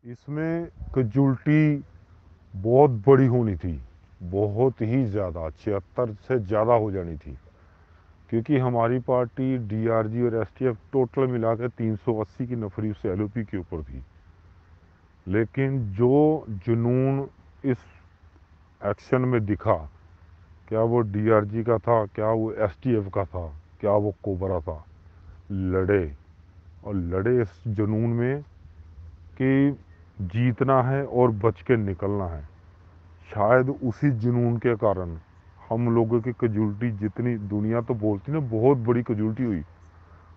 इसमें कैजुअल्टी बहुत बड़ी होनी थी, बहुत ही ज़्यादा, 76 से ज़्यादा हो जानी थी, क्योंकि हमारी पार्टी डीआरजी और एसटीएफ टोटल मिला के 380 की नफरी उस एलओपी के ऊपर थी। लेकिन जो जुनून इस एक्शन में दिखा, क्या वो डीआरजी का था, क्या वो एसटीएफ का था, क्या वो कोबरा था, लड़े और लड़े इस जुनून में कि जीतना है और बच के निकलना है। शायद उसी जुनून के कारण हम लोगों की कैजुअल्टी, जितनी दुनिया तो बोलती ना बहुत बड़ी कैजुअल्टी हुई,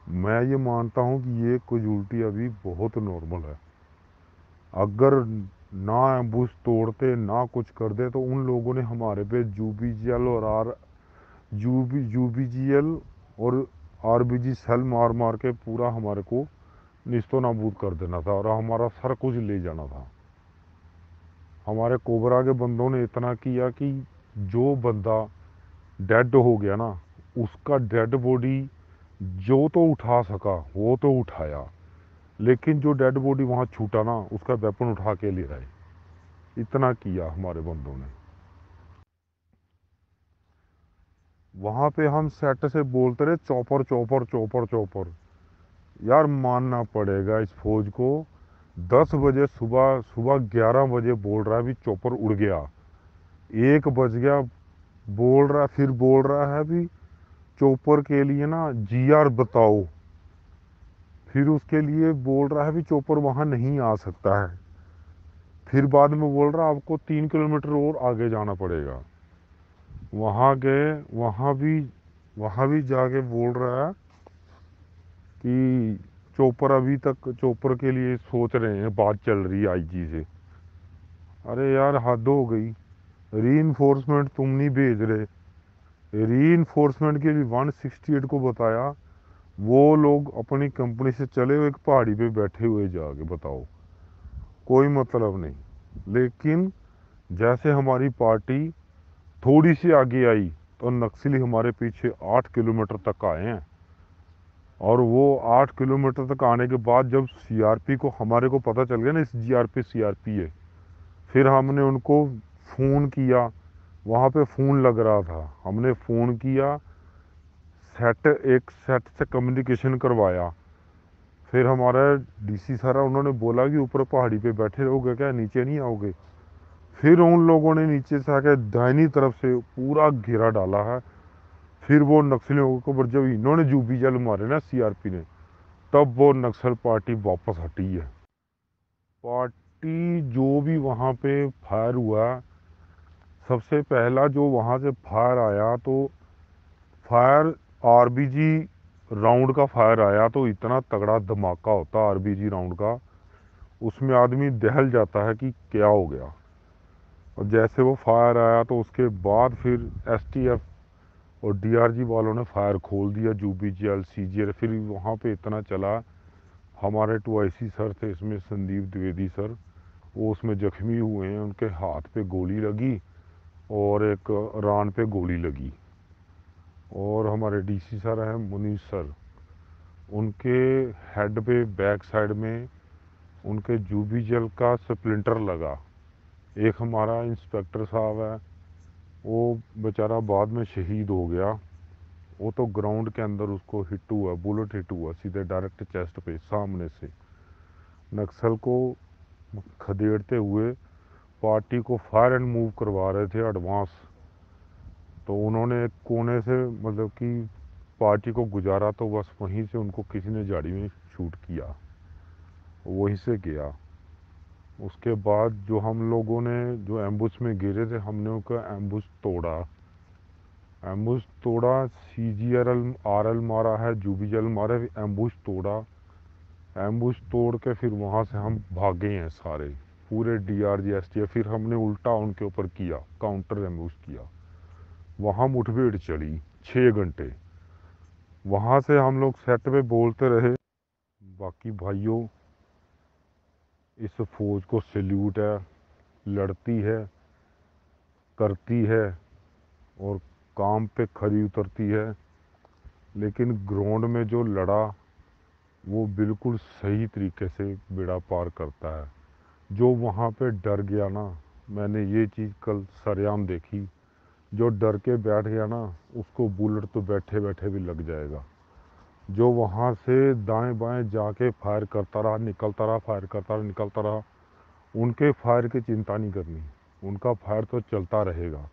मैं ये मानता हूँ कि ये कैजुअल्टी अभी बहुत नॉर्मल है। अगर ना एम्बुश तोड़ते ना कुछ कर दे तो उन लोगों ने हमारे पे यूबीजीएल और आर यूबीजीएल और आरबीजी सेल मार मार के पूरा हमारे को निस्तो नाबूद कर देना था और हमारा सर कुछ ले जाना था। हमारे कोबरा के बंदों ने इतना किया कि जो बंदा डेड हो गया ना, उसका डेड बॉडी जो तो उठा सका वो तो उठाया, लेकिन जो डेड बॉडी वहाँ छूटा ना, उसका वेपन उठा के ले आए। इतना किया हमारे बंदों ने। वहाँ पे हम सेट से बोलते रहे चॉपर चॉपर चॉपर चॉपर। यार मानना पड़ेगा इस फौज को, 10 बजे सुबह, सुबह 11 बजे बोल रहा है भी चॉपर उड़ गया, 1 बज गया बोल रहा, फिर बोल रहा है भी चॉपर के लिए ना जीआर बताओ, फिर उसके लिए बोल रहा है भी चॉपर वहाँ नहीं आ सकता है, फिर बाद में बोल रहा है आपको 3 किलोमीटर और आगे जाना पड़ेगा। वहाँ गए, वहाँ भी जाके बोल रहा है कि चॉपर अभी तक, चॉपर के लिए सोच रहे हैं, बात चल रही है आईजी से। अरे यार हद हो गई, री तुम नहीं भेज रहे। री के लिए 168 को बताया, वो लोग अपनी कंपनी से चले हुए एक पहाड़ी पे बैठे हुए जाके, बताओ कोई मतलब नहीं। लेकिन जैसे हमारी पार्टी थोड़ी सी आगे आई तो नक्सली हमारे पीछे 8 किलोमीटर तक आए हैं। और वो 8 किलोमीटर तक आने के बाद जब सीआरपी को, हमारे को पता चल गया ना इस जीआरपी सीआरपी है, फिर हमने उनको फ़ोन किया। वहाँ पे फ़ोन लग रहा था, हमने फ़ोन किया, एक सेट से कम्युनिकेशन करवाया। फिर हमारा डीसी सारा उन्होंने बोला कि ऊपर पहाड़ी पे बैठे रहोगे क्या, नीचे नहीं आओगे। फिर उन लोगों ने नीचे से आके दाहिनी तरफ से पूरा घेरा डाला है। फिर वो नक्सलियों को, पर जब इन्होंने जूबी जल मारे ना सीआरपी ने, तब वो नक्सल पार्टी वापस हटी है। पार्टी जो भी वहाँ पे फायर हुआ, सबसे पहला जो वहाँ से फायर आया, तो फायर आरबीजी राउंड का फायर आया, तो इतना तगड़ा धमाका होता आरबीजी राउंड का, उसमें आदमी दहल जाता है कि क्या हो गया। और जैसे वो फायर आया तो उसके बाद फिर एसटीएफ और डीआरजी वालों ने फायर खोल दिया, यूबीजीएल सीजीएल। फिर वहाँ पे इतना चला, हमारे 2 IC सर थे इसमें, संदीप द्विवेदी सर, वो उसमें जख्मी हुए हैं, उनके हाथ पे गोली लगी और एक रान पे गोली लगी। और हमारे डीसी सर हैं मुनीष सर, उनके हेड पे बैक साइड में उनके जूबी जल का स्प्लिंटर लगा। एक हमारा इंस्पेक्टर साहब है, वो बेचारा बाद में शहीद हो गया। वो तो ग्राउंड के अंदर उसको हिट हुआ, बुलेट हिट हुआ सीधे डायरेक्ट चेस्ट पे सामने से। नक्सल को खदेड़ते हुए पार्टी को फायर एंड मूव करवा रहे थे एडवांस, तो उन्होंने एक कोने से, मतलब कि पार्टी को गुजारा, तो बस वहीं से उनको किसी ने झाड़ी में शूट किया, वहीं से गया। उसके बाद जो हम लोगों ने, जो एम्बुश में गिरे थे, हमने उनका एम्बुश तोड़ा। एम्बुश तोड़ा, सीजीआरएल आरएल मारा है, जूबीजल मारे, एम्बुश तोड़ा। एम्बुश तोड़ के फिर वहाँ से हम भागे हैं सारे, पूरे डीआरजी एसटीएफ। फिर हमने उल्टा उनके ऊपर किया, काउंटर एम्बुश किया। वहाँ मुठभेड़ चली 6 घंटे। वहाँ से हम लोग सेट पे बोलते रहे, बाकी भाइयों इस फौज को सैल्यूट है, लड़ती है, करती है और काम पे खरी उतरती है। लेकिन ग्राउंड में जो लड़ा वो बिल्कुल सही तरीके से बेड़ा पार करता है। जो वहाँ पे डर गया ना, मैंने ये चीज़ कल सरेआम देखी, जो डर के बैठ गया ना उसको बुलेट तो बैठे बैठे भी लग जाएगा। जो वहाँ से दाएं बाएं जाके फायर करता रहा, निकलता रहा, फायर करता रहा, निकलता रहा, उनके फायर की चिंता नहीं करनी, उनका फायर तो चलता रहेगा।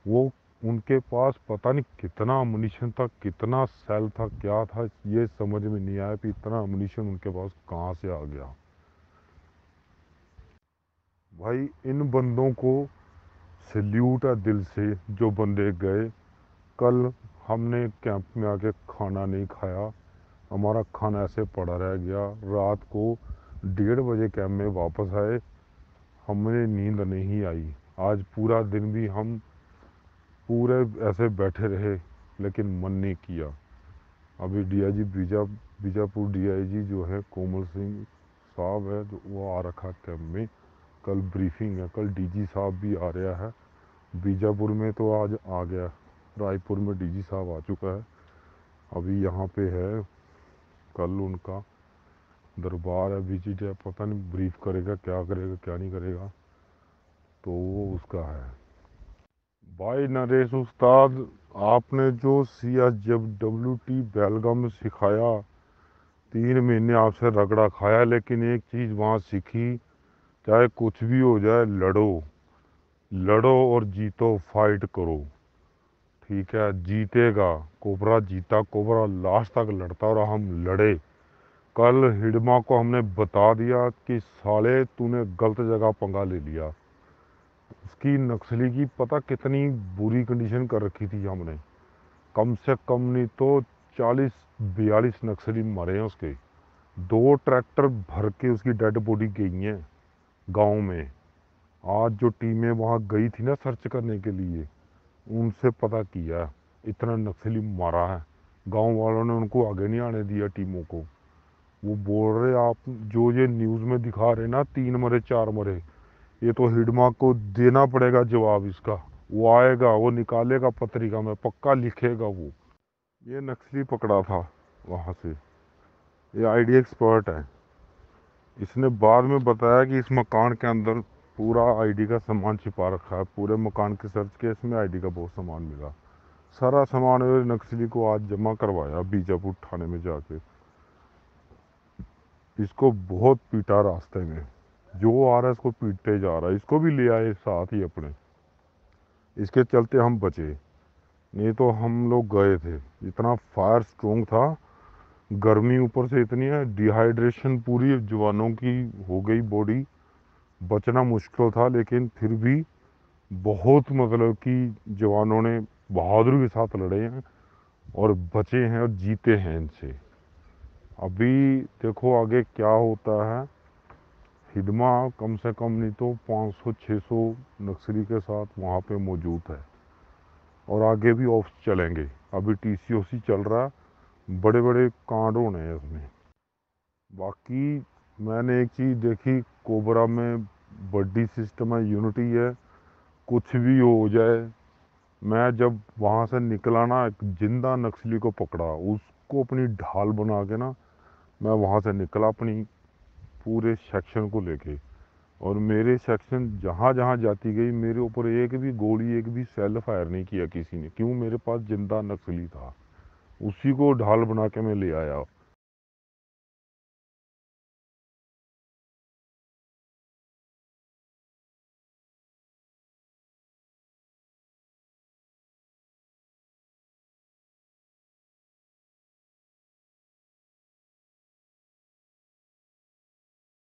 वो उनके पास पता नहीं कितना अमुनिशन था, कितना सेल था, क्या था, ये समझ में नहीं आया कि इतना अमुनिशन उनके पास कहाँ से आ गया। भाई इन बंदों को सल्यूट है दिल से, जो बंदे गए। कल हमने कैंप में आके खाना नहीं खाया, हमारा खाना ऐसे पड़ा रह गया। रात को 1:30 बजे कैंप में वापस आए, हमें नींद नहीं आई। आज पूरा दिन भी हम पूरे ऐसे बैठे रहे, लेकिन मन नहीं किया। अभी डीआईजी बीजापुर डीआईजी जो है कोमल सिंह साहब है, जो वो आ रखा कैंप में। कल ब्रीफिंग है, कल डीजी साहब भी आ रहा है। बीजापुर में तो आज आ गया, रायपुर में डीजी साहब आ चुका है, अभी यहाँ पे है। कल उनका दरबार है, विजिट है, पता नहीं ब्रीफ करेगा, क्या करेगा क्या नहीं करेगा, तो वो उसका है। भाई नरेश उस्ताद, आपने जो CSWT बेलगाम में सिखाया, 3 महीने आपसे रगड़ा खाया, लेकिन एक चीज़ वहाँ सीखी, चाहे कुछ भी हो जाए लड़ो, लड़ो और जीतो, फाइट करो। ठीक है, जीतेगा कोबरा, जीता कोबरा, लास्ट तक लड़ता और हम लड़े। कल हिडमा को हमने बता दिया कि साले तूने गलत जगह पंगा ले लिया। उसकी नक्सली की पता कितनी बुरी कंडीशन कर रखी थी हमने, कम से कम नहीं तो 40-42 नक्सली मरे हैं उसके। 2 ट्रैक्टर भर के उसकी डेड बॉडी गई हैं गांव में। आज जो टीमें वहां गई थी ना सर्च करने के लिए, उनसे पता किया, इतना नक्सली मारा है। गांव वालों ने उनको आगे नहीं आने दिया टीमों को। वो बोल रहे आप जो ये न्यूज़ में दिखा रहे ना 3 मरे 4 मरे, ये तो हिडमा को देना पड़ेगा जवाब इसका। वो आएगा, वो निकालेगा पत्रिका में, पक्का लिखेगा वो। ये नक्सली पकड़ा था वहाँ से, ये आईडी एक्सपर्ट है। इसने बाद में बताया कि इस मकान के अंदर पूरा आईडी का सामान छिपा रखा है। पूरे मकान के सर्च केस में आईडी का बहुत सामान मिला। सारा सामान नक्सली को आज जमा करवाया बीजापुर थाने में जाके। इसको बहुत पीटा रास्ते में, जो आ रहा है इसको पीटते जा रहा है। इसको भी ले आए साथ ही अपने, इसके चलते हम बचे, नहीं तो हम लोग गए थे। इतना फायर स्ट्रोंग था, गर्मी ऊपर से इतनी है, डिहाइड्रेशन पूरी जवानों की हो गई बॉडी, बचना मुश्किल था। लेकिन फिर भी बहुत मतलब कि जवानों ने बहादुरी के साथ लड़े हैं और बचे हैं और जीते हैं इनसे। अभी देखो आगे क्या होता है। हिडमा कम से कम नहीं तो 500-600 नक्सली के साथ वहाँ पे मौजूद है, और आगे भी ऑफ चलेंगे। अभी TCOC चल रहा, बड़े बड़े कांड होने हैं उसमें। बाकी मैंने एक चीज़ देखी, कोबरा में बड्डी सिस्टम है, यूनिटी है, कुछ भी हो जाए। मैं जब वहाँ से निकला ना, एक जिंदा नक्सली को पकड़ा, उसको अपनी ढाल बना के ना मैं वहाँ से निकला अपनी पूरे सेक्शन को लेके। और मेरे सेक्शन जहाँ जहाँ जाती गई, मेरे ऊपर एक भी गोली, एक भी सेल फायर नहीं किया किसी ने। क्यों? मेरे पास जिंदा नक्सली था, उसी को ढाल बना के मैं ले आया।